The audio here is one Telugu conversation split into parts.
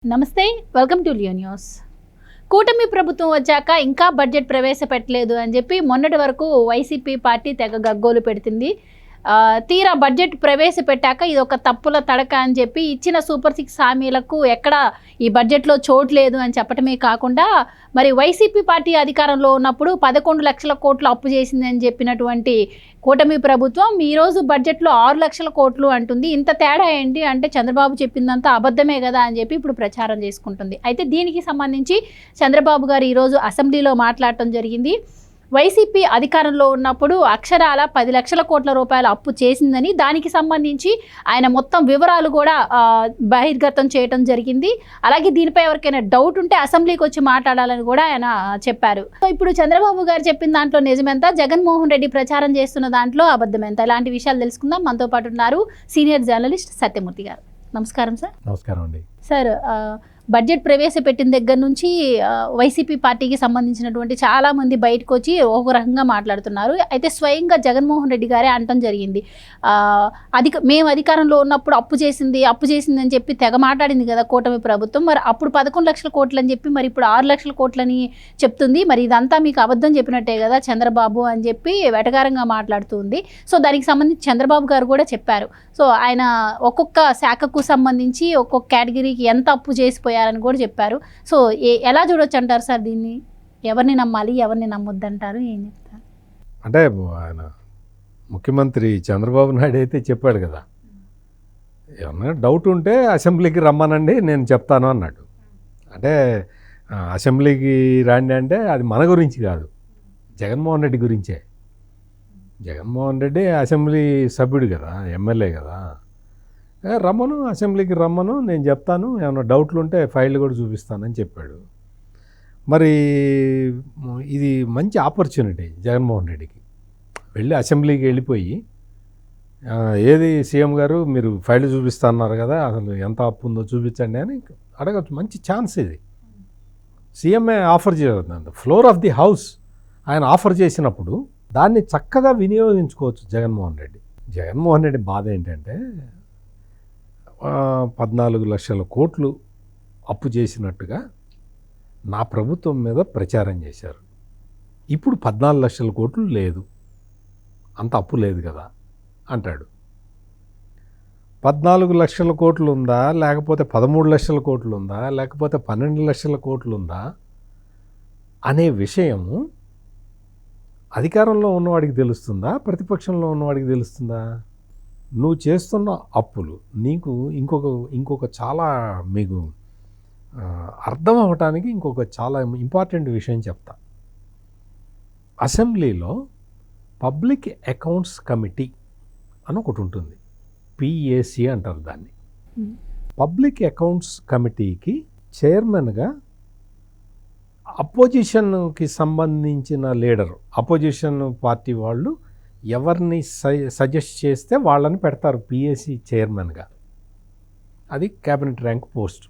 నమస్తే, వెల్కమ్ టు లియో న్యూస్. కూటమి ప్రభుత్వం వచ్చాక ఇంకా బడ్జెట్ ప్రవేశపెట్టలేదు అని చెప్పి మొన్నటి వరకు వైసీపీ పార్టీ తెగ గగ్గోలు పెడుతుంది. తీరా బడ్జెట్ ప్రవేశపెట్టాక ఇది ఒక తప్పుల తడక అని చెప్పి ఇచ్చిన సూపర్ 6 హామీలకు ఎక్కడ ఈ బడ్జెట్లో చోటు లేదు అని చెప్పడమే కాకుండా మరి వైసీపీ పార్టీ అధికారంలో ఉన్నప్పుడు 11 లక్షల కోట్లు అప్పు చేసిందని చెప్పినటువంటి కూటమి ప్రభుత్వం ఈరోజు బడ్జెట్లో 6 లక్షల కోట్లు అంటుంది. ఇంత తేడా ఏంటి అంటే చంద్రబాబు చెప్పిందంతా అబద్ధమే కదా అని చెప్పి ఇప్పుడు ప్రచారం చేసుకుంటుంది. అయితే దీనికి సంబంధించి చంద్రబాబు గారు ఈరోజు అసెంబ్లీలో మాట్లాడటం జరిగింది. వైసీపీ అధికారంలో ఉన్నప్పుడు అక్షరాల 10 లక్షల కోట్ల రూపాయల అప్పు చేసిందని, దానికి సంబంధించి ఆయన మొత్తం వివరాలు కూడా బహిర్గతం చేయడం జరిగింది. అలాగే దీనిపై ఎవరికైనా డౌట్ ఉంటే అసెంబ్లీకి వచ్చి మాట్లాడాలని కూడా ఆయన చెప్పారు. సో ఇప్పుడు చంద్రబాబు గారు చెప్పిన దాంట్లో నిజమెంత, జగన్మోహన్ రెడ్డి ప్రచారం చేస్తున్న దాంట్లో అబద్ధమెంత, ఇలాంటి విషయాలు తెలుసుకుందాం. మనతో పాటు ఉన్నారు సీనియర్ జర్నలిస్ట్ సత్యమూర్తి గారు. నమస్కారం సార్. నమస్కారం అండి. సార్, బడ్జెట్ ప్రవేశపెట్టిన దగ్గర నుంచి వైసీపీ పార్టీకి సంబంధించినటువంటి చాలామంది బయటకు వచ్చి ఒక రకంగా మాట్లాడుతున్నారు. అయితే స్వయంగా జగన్మోహన్ రెడ్డి గారే అనటం జరిగింది, మేము అధికారంలో ఉన్నప్పుడు అప్పు చేసింది అని చెప్పి తెగ మాట్లాడింది కదా కూటమి ప్రభుత్వం. మరి అప్పుడు 11 లక్షల కోట్లు అని చెప్పి మరి ఇప్పుడు 6 లక్షల కోట్లని చెప్తుంది. మరి ఇదంతా మీకు అబద్ధం చెప్పినట్టే కదా చంద్రబాబు అని చెప్పి వెటకారంగా మాట్లాడుతుంది. సో దానికి సంబంధించి చంద్రబాబు గారు కూడా చెప్పారు. సో ఆయన ఒక్కొక్క శాఖకు సంబంధించి ఒక్కొక్క కేటగిరీకి ఎంత అప్పు చేసిపోయారని కూడా చెప్పారు. సో ఎలా చూడొచ్చు అంటారు సార్ దీన్ని? ఎవరిని నమ్మాలి, ఎవరిని నమ్మొద్దంటారు, ఏం చెప్తారు? అంటే ఆయన ముఖ్యమంత్రి చంద్రబాబు నాయుడు అయితే చెప్పాడు కదా, ఏమన్నా డౌట్ ఉంటే అసెంబ్లీకి రమ్మనండి నేను చెప్తాను అన్నాడు. అంటే అసెంబ్లీకి రాండి అంటే అది మన గురించి కాదు, జగన్మోహన్ రెడ్డి గురించే. జగన్మోహన్ రెడ్డి అసెంబ్లీ సభ్యుడు కదా, ఎమ్మెల్యే కదా, రమ్మను అసెంబ్లీకి రమ్మను, నేను చెప్తాను, ఏమైనా డౌట్లు ఉంటే ఫైల్ కూడా చూపిస్తానని చెప్పాడు. మరి ఇది మంచి ఆపర్చునిటీ జగన్మోహన్ రెడ్డికి. వెళ్ళి అసెంబ్లీకి వెళ్ళిపోయి ఏది సీఎం గారు మీరు ఫైల్ చూపిస్తా అన్నారు కదా, అసలు ఎంత అప్పు ఉందో చూపించండి అని అడగచ్చు. మంచి ఛాన్స్ ఇది. సీఎంఏ ఆఫర్ చేయవద్దు, ఫ్లోర్ ఆఫ్ ది హౌస్ ఆయన ఆఫర్ చేసినప్పుడు దాన్ని చక్కగా వినియోగించుకోవచ్చు జగన్మోహన్ రెడ్డి. జగన్మోహన్ రెడ్డి బాధ ఏంటంటే 14 లక్షల కోట్లు అప్పు చేసినట్టుగా నా ప్రభుత్వం మీద ప్రచారం చేశారు. ఇప్పుడు 14 లక్షల కోట్లు లేదు, అంత అప్పు లేదు కదా అంటాడు. 14 లక్షల కోట్లు ఉందా, లేకపోతే 13 లక్షల కోట్లు ఉందా, లేకపోతే 12 లక్షల కోట్లు ఉందా అనే విషయము అధికారంలో ఉన్నవాడికి తెలుస్తుందా, ప్రతిపక్షంలో ఉన్నవాడికి తెలుస్తుందా? నువ్వు చేస్తున్న అప్పులు నీకు ఇంకొక చాలా మీకు అర్థం అవ్వటానికి ఇంకొక చాలా ఇంపార్టెంట్ విషయం చెప్తా. అసెంబ్లీలో పబ్లిక్ అకౌంట్స్ కమిటీ అని ఒకటి ఉంటుంది, పిఏసి అంటారు దాన్ని. పబ్లిక్ అకౌంట్స్ కమిటీకి చైర్మన్గా అపోజిషన్కి సంబంధించిన లీడరు, అపోజిషన్ పార్టీ వాళ్ళు ఎవరిని సజెస్ట్ చేస్తే వాళ్ళని పెడతారు పిఏసి చైర్మన్గా. అది క్యాబినెట్ ర్యాంక్ పోస్ట్.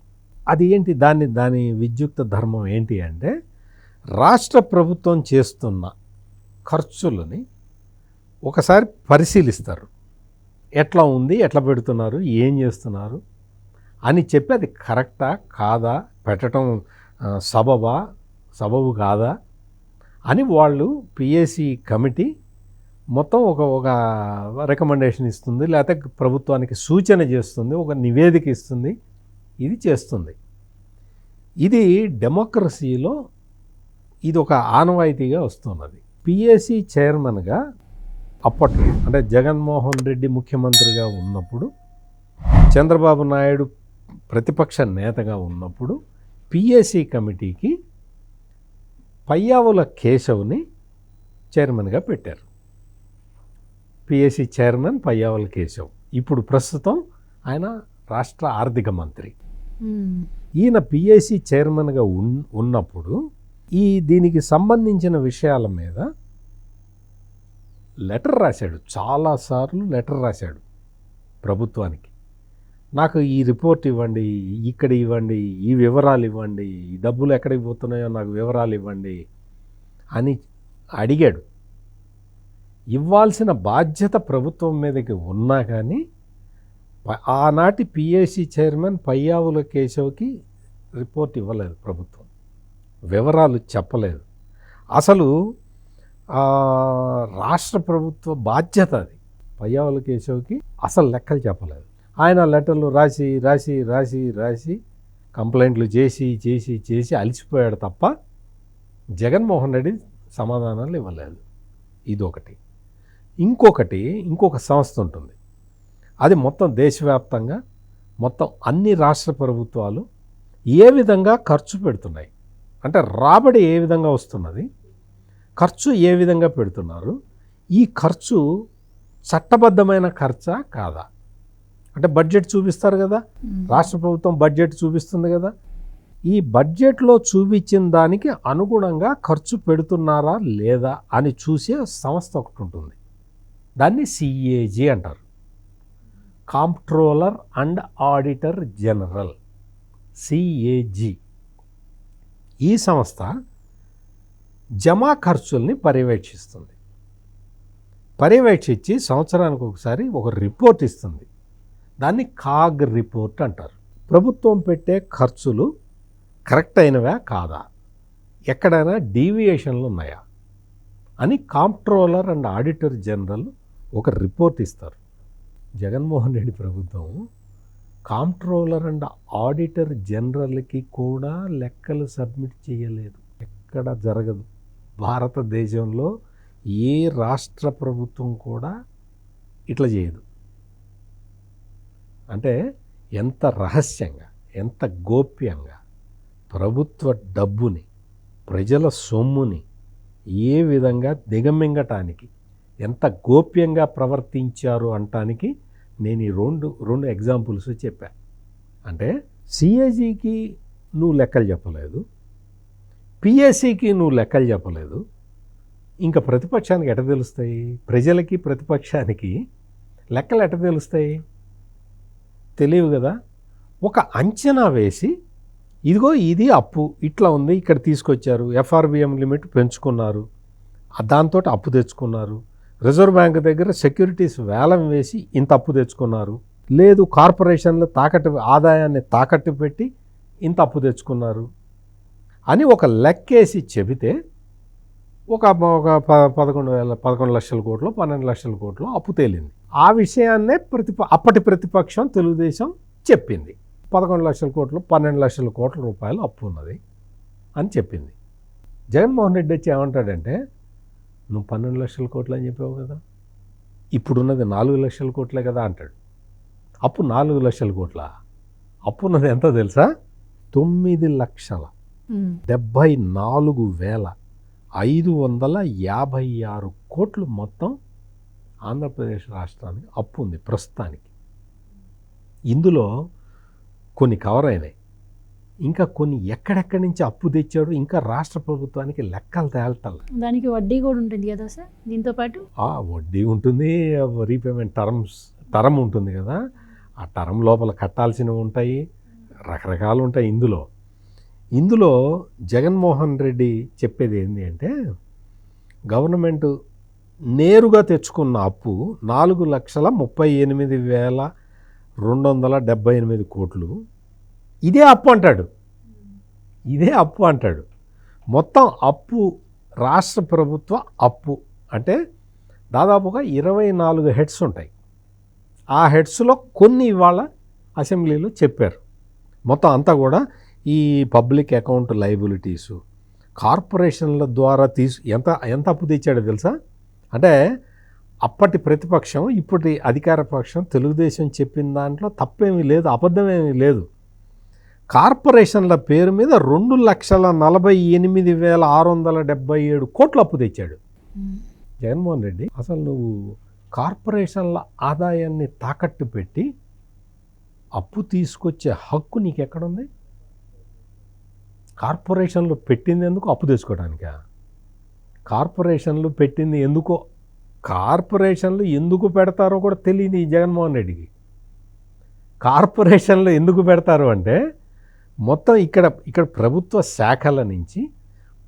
అది ఏంటి, దాని విద్యుక్త ధర్మం ఏంటి అంటే, రాష్ట్ర ప్రభుత్వం చేస్తున్న ఖర్చులని ఒకసారి పరిశీలిస్తారు. ఎట్లా ఉంది, ఎట్లా పెడుతున్నారు, ఏం చేస్తున్నారు అని చెప్పి అది కరెక్టా కాదా, పెట్టడం సబబు కాదా అని వాళ్ళు పిఏసి కమిటీ మొత్తం ఒక రికమెండేషన్ ఇస్తుంది, లేకపోతే ప్రభుత్వానికి సూచన చేస్తుంది, ఒక నివేదిక ఇస్తుంది, ఇది చేస్తుంది. ఇది డెమోక్రసీలో ఇది ఒక ఆనవాయితీగా వస్తున్నది. పిఏసి చైర్మన్గా అప్పట్లో అంటే జగన్మోహన్ రెడ్డి ముఖ్యమంత్రిగా ఉన్నప్పుడు, చంద్రబాబు నాయుడు ప్రతిపక్ష నేతగా ఉన్నప్పుడు పిఏసి కమిటీకి పయ్యావుల కేశవ్ని చైర్మన్గా పెట్టారు. PAC chairman Payyavula Keshav. ఇప్పుడు ప్రస్తుతం ఆయన రాష్ట్ర ఆర్థిక మంత్రి. ఈయన పిఏసి చైర్మన్గా ఉన్నప్పుడు దీనికి సంబంధించిన విషయాల మీద లెటర్ రాశాడు, చాలాసార్లు లెటర్ రాశాడు ప్రభుత్వానికి. నాకు ఈ రిపోర్ట్ ఇవ్వండి, ఇక్కడ ఇవ్వండి, ఈ వివరాలు ఇవ్వండి, ఈ డబ్బులు ఎక్కడికి పోతున్నాయో నాకు వివరాలు ఇవ్వండి అని అడిగాడు. ఇవ్వాల్సిన బాధ్యత ప్రభుత్వం మీదకి ఉన్నా కానీ ఆనాటి పిఏసి చైర్మన్ పయ్యావుల కేశవ్కి రిపోర్ట్ ఇవ్వలేదు ప్రభుత్వం, వివరాలు చెప్పలేదు. అసలు రాష్ట్ర ప్రభుత్వ బాధ్యత అది. పయ్యావుల కేశవ్కి అసలు లెక్కలు చెప్పలేదు. ఆయన లెటర్లు రాసి రాసి రాసి రాసి కంప్లైంట్లు చేసి చేసి చేసి అలసిపోయాడు తప్ప జగన్మోహన్ రెడ్డి సమాధానాలు ఇవ్వలేదు. ఇదొకటి. ఇంకొక సంస్థ ఉంటుంది, అది మొత్తం దేశవ్యాప్తంగా మొత్తం అన్ని రాష్ట్ర ప్రభుత్వాలు ఏ విధంగా ఖర్చు పెడుతున్నాయి, అంటే రాబడి ఏ విధంగా వస్తున్నది, ఖర్చు ఏ విధంగా పెడుతున్నారు, ఈ ఖర్చు చట్టబద్ధమైన ఖర్చా కాదా, అంటే బడ్జెట్ చూపిస్తారు కదా, రాష్ట్ర ప్రభుత్వం బడ్జెట్ చూపిస్తుంది కదా, ఈ బడ్జెట్లో చూపించిన దానికి అనుగుణంగా ఖర్చు పెడుతున్నారా లేదా అని చూసే సంస్థ ఒకటి ఉంటుంది. దాన్ని CAG అంటారు, comptroller and auditor general, CAG. ఈ సంస్థ జమా ఖర్చుల్ని పర్యవేక్షిస్తుంది. పర్యవేక్షించి సంవత్సరానికి ఒకసారి ఒక రిపోర్ట్ ఇస్తుంది. దాన్ని కాగ్ రిపోర్ట్ అంటారు. ప్రభుత్వం పెట్టే ఖర్చులు కరెక్ట్ అయినవా కాదా, ఎక్కడైనా డీవియేషన్లు ఉన్నాయా అని కాంప్ట్రోలర్ అండ్ ఆడిటర్ జనరల్ ఒక రిపోర్ట్ ఇస్తారు. జగన్మోహన్ రెడ్డి ప్రభుత్వం కాంప్ట్రోలర్ అండ్ ఆడిటర్ జనరల్కి కూడా లెక్కలు సబ్మిట్ చేయలేదు. ఎక్కడ జరగదు. భారతదేశంలో ఏ రాష్ట్ర ప్రభుత్వం కూడా ఇట్లా చేయదు. అంటే ఎంత రహస్యంగా, ఎంత గోప్యంగా ప్రభుత్వ డబ్బుని, ప్రజల సొమ్ముని ఏ విధంగా దిగమింగటానికి ఎంత గోప్యంగా ప్రవర్తించారు అంటానికి నేను ఈ రెండు ఎగ్జాంపుల్స్ చెప్పాను. అంటే CAGకి నువ్వు లెక్కలు చెప్పలేదు, PSCకి నువ్వు లెక్కలు చెప్పలేదు, ఇంకా ప్రతిపక్షానికి ఎట తెలుస్తాయి? ప్రజలకి ప్రతిపక్షానికి లెక్కలు ఎట తెలుస్తాయి? తెలియవు కదా. ఒక అంచనా వేసి ఇదిగో ఇది అప్పు ఇట్లా ఉంది, ఇక్కడ తీసుకొచ్చారు, FRBM లిమిట్ పెంచుకున్నారు, దాంతో అప్పు తెచ్చుకున్నారు, రిజర్వ్ బ్యాంక్ దగ్గర సెక్యూరిటీస్ వేలం వేసి ఇంత అప్పు తెచ్చుకున్నారు, లేదు కార్పొరేషన్లు ఆదాయాన్ని తాకట్టు పెట్టి ఇంత అప్పు తెచ్చుకున్నారు అని ఒక లెక్కేసి చెబితే ఒక 11 లక్షల కోట్లు 12 లక్షల కోట్లు అప్పు తేలింది. ఆ విషయాన్నే అప్పటి ప్రతిపక్షం తెలుగుదేశం చెప్పింది. 11 లక్షల కోట్లు 12 లక్షల కోట్ల రూపాయలు అప్పు ఉన్నది అని చెప్పింది. జగన్మోహన్ రెడ్డి వచ్చి ఏమంటాడంటే, నువ్వు 12 లక్షల కోట్లు అని చెప్పావు కదా, ఇప్పుడున్నది 4 లక్షల కోట్లే కదా అంటాడు. అప్పు 4 లక్షల కోట్ల, అప్పు ఉన్నది ఎంతో తెలుసా? 9,74,556 కోట్లు మొత్తం ఆంధ్రప్రదేశ్ రాష్ట్రానికి అప్పు ఉంది ప్రస్తుతానికి. ఇందులో కొన్ని కవర్ అయినాయి, ఇంకా కొన్ని ఎక్కడెక్కడి నుంచి అప్పు తెచ్చాడు ఇంకా రాష్ట్ర ప్రభుత్వానికి లెక్కలు తేల్టాలి. దానికి వడ్డీ కూడా ఉంటుంది కదా సార్, దీంతో పాటు వడ్డీ ఉంటుంది, రీపేమెంట్ టర్మ్ ఉంటుంది కదా, ఆ టర్మ్ లోపల కట్టాల్సినవి ఉంటాయి, రకరకాలు ఉంటాయి. ఇందులో జగన్మోహన్ రెడ్డి చెప్పేది ఏంటి అంటే, గవర్నమెంట్ నేరుగా తెచ్చుకున్న అప్పు 4,38,278 కోట్లు. ఇదే అప్పు అంటాడు. మొత్తం అప్పు రాష్ట్ర ప్రభుత్వ అప్పు అంటే దాదాపుగా 24 హెడ్స్ ఉంటాయి. ఆ హెడ్స్లో కొన్ని ఇవాళ అసెంబ్లీలో చెప్పారు. మొత్తం అంతా కూడా ఈ పబ్లిక్ అకౌంట్ లయబిలిటీసు కార్పొరేషన్ల ద్వారా ఎంత అప్పు తెచ్చాడో తెలుసా? అంటే అప్పటి ప్రతిపక్షం ఇప్పటి అధికార పక్షం తెలుగుదేశం చెప్పిన దాంట్లో తప్పేమీ లేదు, అబద్ధమేమీ లేదు. కార్పొరేషన్ల పేరు మీద 2,48,677 కోట్లు అప్పు తెచ్చాడు జగన్మోహన్ రెడ్డి. అసలు నువ్వు కార్పొరేషన్ల ఆదాయాన్ని తాకట్టు పెట్టి అప్పు తీసుకొచ్చే హక్కు నీకెక్కడుంది? కార్పొరేషన్లు పెట్టింది ఎందుకు? అప్పు తెచ్చుకోవడానికా? కార్పొరేషన్లు పెట్టింది ఎందుకో, కార్పొరేషన్లు ఎందుకు పెడతారో కూడా తెలియదు ఈ జగన్మోహన్ రెడ్డికి. కార్పొరేషన్లు ఎందుకు పెడతారు అంటే, మొత్తం ఇక్కడ ప్రభుత్వ శాఖల నుంచి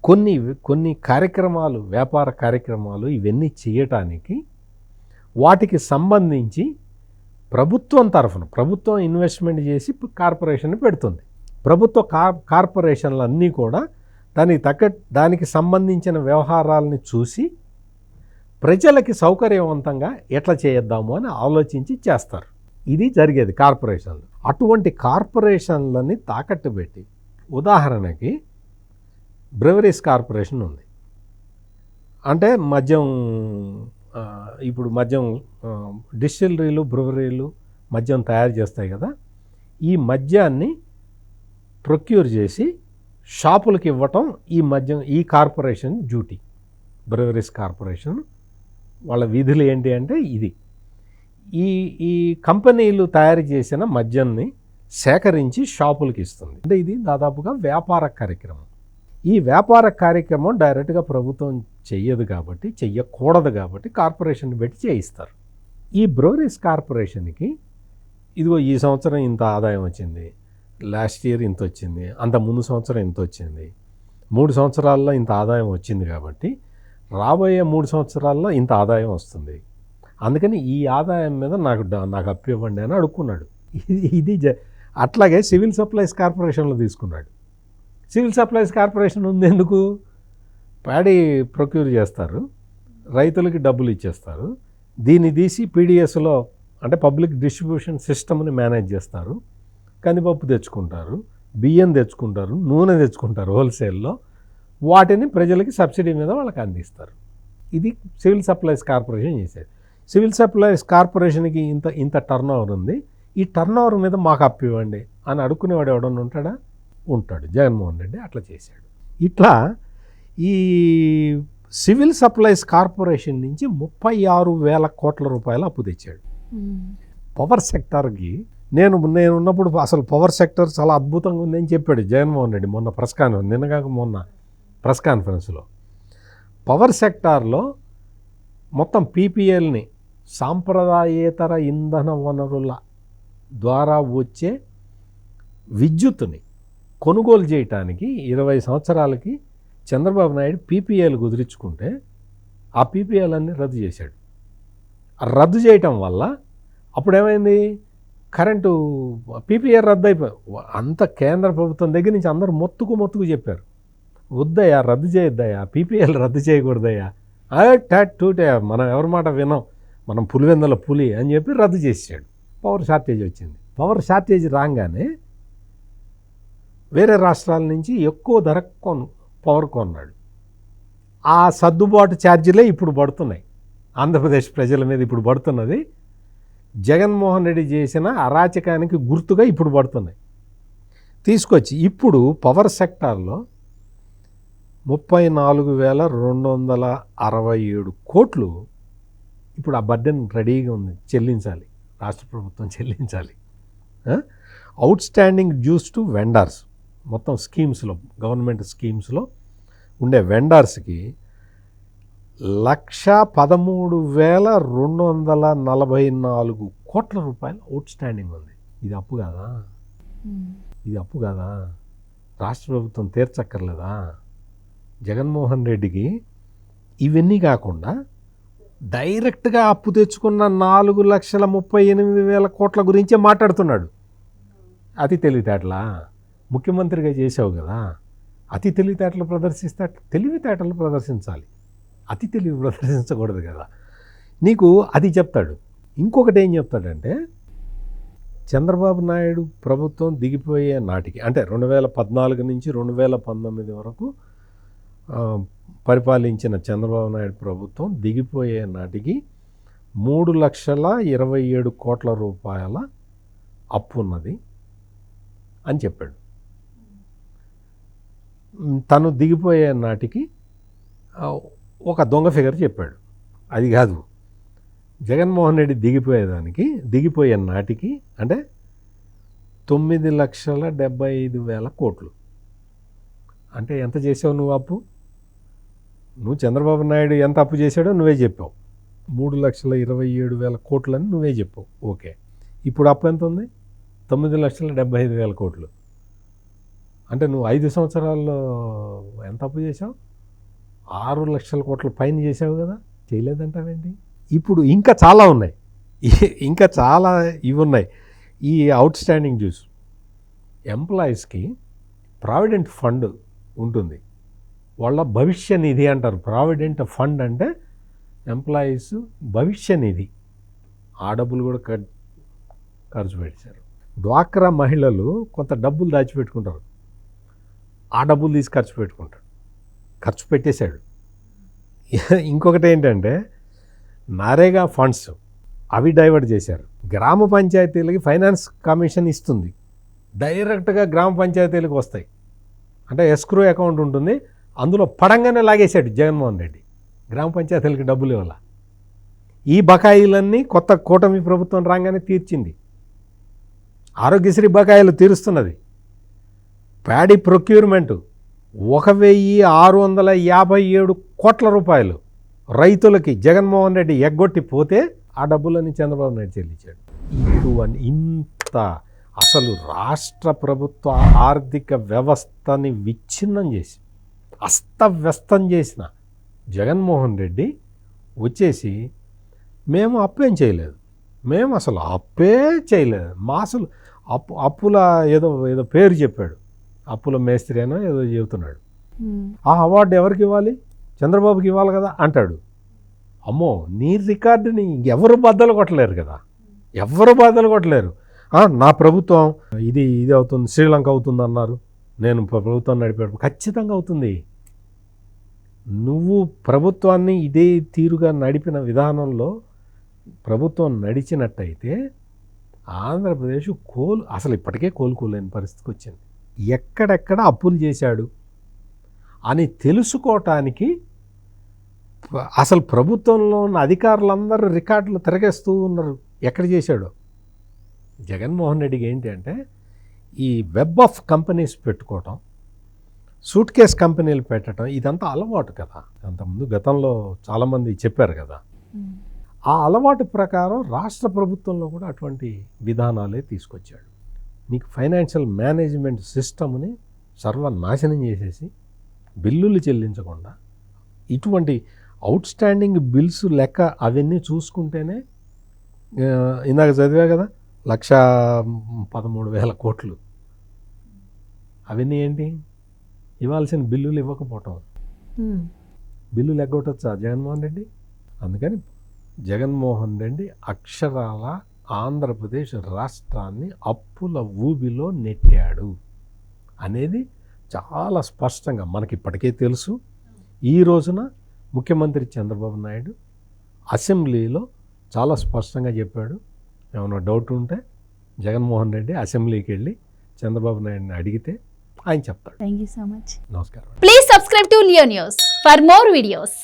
కొన్ని కార్యక్రమాలు, వ్యాపార కార్యక్రమాలు ఇవన్నీ చేయటానికి వాటికి సంబంధించి ప్రభుత్వం తరఫున ప్రభుత్వం ఇన్వెస్ట్మెంట్ చేసి కార్పొరేషన్ పెడుతుంది. ప్రభుత్వ కార్పొరేషన్లు అన్నీ కూడా దానికి సంబంధించిన వ్యవహారాలని చూసి ప్రజలకి సౌకర్యవంతంగా ఎట్లా చేద్దాము అని ఆలోచించి చేస్తారు. ఇది జరిగేది కార్పొరేషన్లు. అటువంటి కార్పొరేషన్లని తాకట్టు పెట్టి, ఉదాహరణకి బ్రెవరీస్ కార్పొరేషన్ ఉంది. అంటే మద్యం, ఇప్పుడు మద్యం డిస్టిలరీలు, బ్రెవరీలు మద్యం తయారు చేస్తాయి కదా, ఈ మద్యాన్ని ప్రొక్యూర్ చేసి షాపులకి ఇవ్వటం ఈ కార్పొరేషన్ డ్యూటీ. బ్రెవరీస్ కార్పొరేషన్ వాళ్ళ విధులు ఏంటి అంటే ఇది. ఈ కంపెనీలు తయారు చేసిన మద్యాన్ని సేకరించి షాపులకి ఇస్తుంది. అంటే ఇది దాదాపుగా వ్యాపార కార్యక్రమం. ఈ వ్యాపార కార్యక్రమం డైరెక్ట్గా ప్రభుత్వం చెయ్యదు కాబట్టి, చెయ్యకూడదు కాబట్టి కార్పొరేషన్ పెట్టి చేయిస్తారు. ఈ బ్రెవరీస్ కార్పొరేషన్కి ఇదిగో ఈ సంవత్సరం ఇంత ఆదాయం వచ్చింది, లాస్ట్ ఇయర్ ఇంత వచ్చింది, అంత ముందు సంవత్సరం ఇంత వచ్చింది, 3 సంవత్సరాల్లో ఇంత ఆదాయం వచ్చింది కాబట్టి రాబోయే 3 సంవత్సరాల్లో ఇంత ఆదాయం వస్తుంది, అందుకని ఈ ఆదాయం మీద నాకు అప్పు ఇవ్వండి అని అడుక్కున్నాడు. ఇది అట్లాగే సివిల్ సప్లైస్ కార్పొరేషన్లో తీసుకున్నాడు. సివిల్ సప్లైస్ కార్పొరేషన్ ఉంది ఎందుకు? ప్యాడీ ప్రొక్యూర్ చేస్తారు, రైతులకి డబ్బులు ఇచ్చేస్తారు, దీన్ని తీసి పీడిఎస్లో అంటే పబ్లిక్ డిస్ట్రిబ్యూషన్ సిస్టమ్ని మేనేజ్ చేస్తారు, కందిపప్పు తెచ్చుకుంటారు, బియ్యం తెచ్చుకుంటారు, నూనె తెచ్చుకుంటారు హోల్సేల్లో, వాటిని ప్రజలకి సబ్సిడీ మీద వాళ్ళకి అందిస్తారు. ఇది సివిల్ సప్లైస్ కార్పొరేషన్ చేసేది. సివిల్ సప్లైస్ కార్పొరేషన్కి ఇంత టర్న్ ఓవర్ ఉంది, ఈ టర్న్ ఓవర్ మీద మాకు అప్పు ఇవ్వండి అని అడుక్కునేవాడు ఎవడన్నా ఉంటాడా? ఉంటాడు. జగన్మోహన్ రెడ్డి అట్లా చేశాడు. ఇట్లా ఈ సివిల్ సప్లైస్ కార్పొరేషన్ నుంచి 36,000 కోట్ల రూపాయలు అప్పు తెచ్చాడు. పవర్ సెక్టార్కి నేను ఉన్నప్పుడు అసలు పవర్ సెక్టర్ చాలా అద్భుతంగా ఉందని చెప్పాడు జగన్మోహన్ రెడ్డి మొన్న మొన్న ప్రెస్ కాన్ఫరెన్స్లో. పవర్ సెక్టార్లో మొత్తం పీపీఎల్ని, సాంప్రదాయేతర ఇంధన వనరుల ద్వారా వచ్చే విద్యుత్తుని కొనుగోలు చేయటానికి 20 సంవత్సరాలకి చంద్రబాబు నాయుడు పీపీఎల్ కుదిరించుకుంటే ఆ పీపీఎల్ అన్ని రద్దు చేశాడు. రద్దు చేయటం వల్ల అప్పుడేమైంది, కరెంటు పీపీఎల్ రద్దు అయిపోయి అంత కేంద్ర ప్రభుత్వం దగ్గర నుంచి అందరూ మొత్తుకు చెప్పారు, వద్దయ్యా రద్దు చేయొద్దయ్యా, పీపీఎల్ రద్దు చేయకూడదయ్యా, టూటయ్యా, మనం ఎవరి మాట వినం, మనం పులివెందుల పులి అని చెప్పి రద్దు చేసాడు. పవర్ షార్టేజ్ వచ్చింది. పవర్ షార్టేజ్ రాగానే వేరే రాష్ట్రాల నుంచి ఎక్కువ ధర పవర్ కొన్నాడు. ఆ సర్దుబాటు ఛార్జీలే ఇప్పుడు పడుతున్నాయి ఆంధ్రప్రదేశ్ ప్రజల మీద. ఇప్పుడు పడుతున్నది జగన్మోహన్ రెడ్డి చేసిన అరాచకానికి గుర్తుగా ఇప్పుడు పడుతున్నాయి. తీసుకొచ్చి ఇప్పుడు పవర్ సెక్టార్లో 34,267 కోట్లు ఇప్పుడు ఆ బర్డెన్ రెడీగా ఉంది, చెల్లించాలి, రాష్ట్ర ప్రభుత్వం చెల్లించాలి. Outstanding dues to vendors, మొత్తం స్కీమ్స్లో, గవర్నమెంట్ స్కీమ్స్లో ఉండే వెండర్స్కి 113,244 కోట్ల రూపాయలు అవుట్ స్టాండింగ్ ఉంది. ఇది అప్పు కాదా? ఇది అప్పు కాదా? రాష్ట్ర ప్రభుత్వం తీర్చక్కర్లేదా? జగన్మోహన్ రెడ్డికి ఇవన్నీ కాకుండా డైరెక్ట్గా అప్పు తెచ్చుకున్న 4,38,000 కోట్ల గురించే మాట్లాడుతున్నాడు. అతి తెలివితేటలా? ముఖ్యమంత్రిగా చేసావు కదా, అతి తెలివితేటలు తెలివితేటలు ప్రదర్శించాలి, అతి తెలివి ప్రదర్శించకూడదు కదా. నీకు అది చెప్తాడు. ఇంకొకటి ఏం చెప్తాడంటే, చంద్రబాబు నాయుడు ప్రభుత్వం దిగిపోయే నాటికి, అంటే 2014 నుంచి 2019 వరకు పరిపాలించిన చంద్రబాబు నాయుడు ప్రభుత్వం దిగిపోయే నాటికి 3,27 కోట్ల రూపాయల అప్పు ఉన్నది అని చెప్పాడు. తను దిగిపోయే నాటికి ఒక దొంగ ఫిగర్ చెప్పాడు. అది కాదు, జగన్మోహన్ రెడ్డి దిగిపోయే నాటికి అంటే 9,75,000 కోట్లు. అంటే ఎంత చేసావు నువ్వు అప్పు? నువ్వు చంద్రబాబు నాయుడు ఎంత అప్పు చేశాడో నువ్వే చెప్పావు, 3,27,000 కోట్లని నువ్వే చెప్పావు. ఓకే, ఇప్పుడు అప్పు ఎంత ఉంది? 9,75,000 కోట్లు. అంటే నువ్వు 5 సంవత్సరాల్లో ఎంత అప్పు చేసావు? 6 లక్షల కోట్ల పైన చేసావు కదా, చేయలేదంటావేంటి? ఇప్పుడు ఇంకా చాలా ఉన్నాయి, ఇంకా చాలా ఇవి ఉన్నాయి. ఈ అవుట్ స్టాండింగ్ డ్యూస్ ఎంప్లాయీస్కి ప్రావిడెంట్ ఫండ్ ఉంటుంది, వాళ్ళ భవిష్య నిధి అంటారు. ప్రావిడెంట్ ఫండ్ అంటే ఎంప్లాయీస్ భవిష్య నిధి, ఆ డబ్బులు కూడా ఖర్చు పెట్టారు. డ్వాక్రా మహిళలు కొంత డబ్బులు దాచిపెట్టుకుంటారు, ఆ డబ్బులు తీసి ఖర్చు పెట్టేశాడు. ఇంకొకటి ఏంటంటే నరేగా ఫండ్స్ అవి డైవర్ట్ చేశారు. గ్రామ పంచాయతీలకి ఫైనాన్స్ కమిషన్ ఇస్తుంది, డైరెక్ట్గా గ్రామ పంచాయతీలకు వస్తాయి. అంటే ఎస్క్రూ అకౌంట్ ఉంటుంది, అందులో పడంగానే లాగేశాడు జగన్మోహన్ రెడ్డి. గ్రామ పంచాయతీలకి డబ్బులు ఇవ్వాల. ఈ బకాయిలన్నీ కొత్త కూటమి ప్రభుత్వం రాగానే తీర్చింది. ఆరోగ్యశ్రీ బకాయిలు తీరుస్తున్నది. ప్యాడీ ప్రొక్యూర్మెంట్ 1657 కోట్ల రూపాయలు రైతులకి జగన్మోహన్ రెడ్డి ఎగ్గొట్టి పోతే ఆ డబ్బులని చంద్రబాబు నాయుడు చెల్లించాడు. ఇంత అసలు రాష్ట్ర ప్రభుత్వ ఆర్థిక వ్యవస్థని విచ్ఛిన్నం చేసి అస్తవ్యస్తం చేసిన జగన్మోహన్ రెడ్డి వచ్చేసి మేము అప్పేం చేయలేదు, మేము అసలు అప్పే చేయలేదు, మా అసలు అప్పుల ఏదో పేరు చెప్పాడు, అప్పుల మేస్త్రి అనో ఏదో చెబుతున్నాడు. ఆ అవార్డు ఎవరికి ఇవ్వాలి? చంద్రబాబుకి ఇవ్వాలి కదా అంటాడు. అమ్మో, నీ రికార్డుని ఎవరు బద్దలు కొట్టలేరు కదా, ఎవరు బద్దలు కొట్టలేరు. నా ప్రభుత్వం ఇది అవుతుంది, శ్రీలంక అవుతుంది అన్నారు, నేను ప్రభుత్వం నడిపాడు. ఖచ్చితంగా అవుతుంది. నువ్వు ప్రభుత్వాన్ని ఇదే తీరుగా నడిపిన విధానంలో ప్రభుత్వం నడిచినట్టయితే ఆంధ్రప్రదేశ్ అసలు ఇప్పటికే కోలుకోలేని పరిస్థితికి వచ్చింది. ఎక్కడెక్కడ అప్పులు చేశాడు అని తెలుసుకోవటానికి అసలు ప్రభుత్వంలో ఉన్న అధికారులందరూ రికార్డులు తిరగేస్తూ ఉన్నారు ఎక్కడ చేశాడో. జగన్మోహన్ రెడ్డికి ఏంటి అంటే ఈ వెబ్ ఆఫ్ కంపెనీస్ పెట్టుకోవటం, సూట్ కేస్ కంపెనీలు పెట్టడం, ఇదంతా అలవాటు కదా. అంతకుముందు గతంలో చాలామంది చెప్పారు కదా. ఆ అలవాటు ప్రకారం రాష్ట్ర ప్రభుత్వంలో కూడా అటువంటి విధానాలే తీసుకొచ్చాడు. నీకు ఫైనాన్షియల్ మేనేజ్మెంట్ సిస్టమ్ని సర్వనాశనం చేసేసి బిల్లులు చెల్లించకుండా ఇటువంటి అవుట్ స్టాండింగ్ బిల్స్ లెక్క అవన్నీ చూసుకుంటేనే ఇందాక చదివా కదా 1,13,000 కోట్లు. అవన్నీ ఏంటి? ఇవ్వాల్సిన బిల్లులు ఇవ్వకపోవటం. బిల్లులు ఎగ్గొట్టొచ్చా జగన్మోహన్ రెడ్డి? అందుకని జగన్మోహన్ రెడ్డి అక్షరాల ఆంధ్రప్రదేశ్ రాష్ట్రాన్ని అప్పుల ఊబిలో నెట్టాడు అనేది చాలా స్పష్టంగా మనకి ఇప్పటికే తెలుసు. ఈ రోజున ముఖ్యమంత్రి చంద్రబాబు నాయుడు అసెంబ్లీలో చాలా స్పష్టంగా చెప్పాడు. ఏమైనా డౌట్ ఉంటే జగన్మోహన్ రెడ్డి అసెంబ్లీకి వెళ్ళి చంద్రబాబు నాయుడిని అడిగితే ఆయన చెప్తాడు. Thank you so much. నమస్కారం. Please subscribe to Leo News for more videos.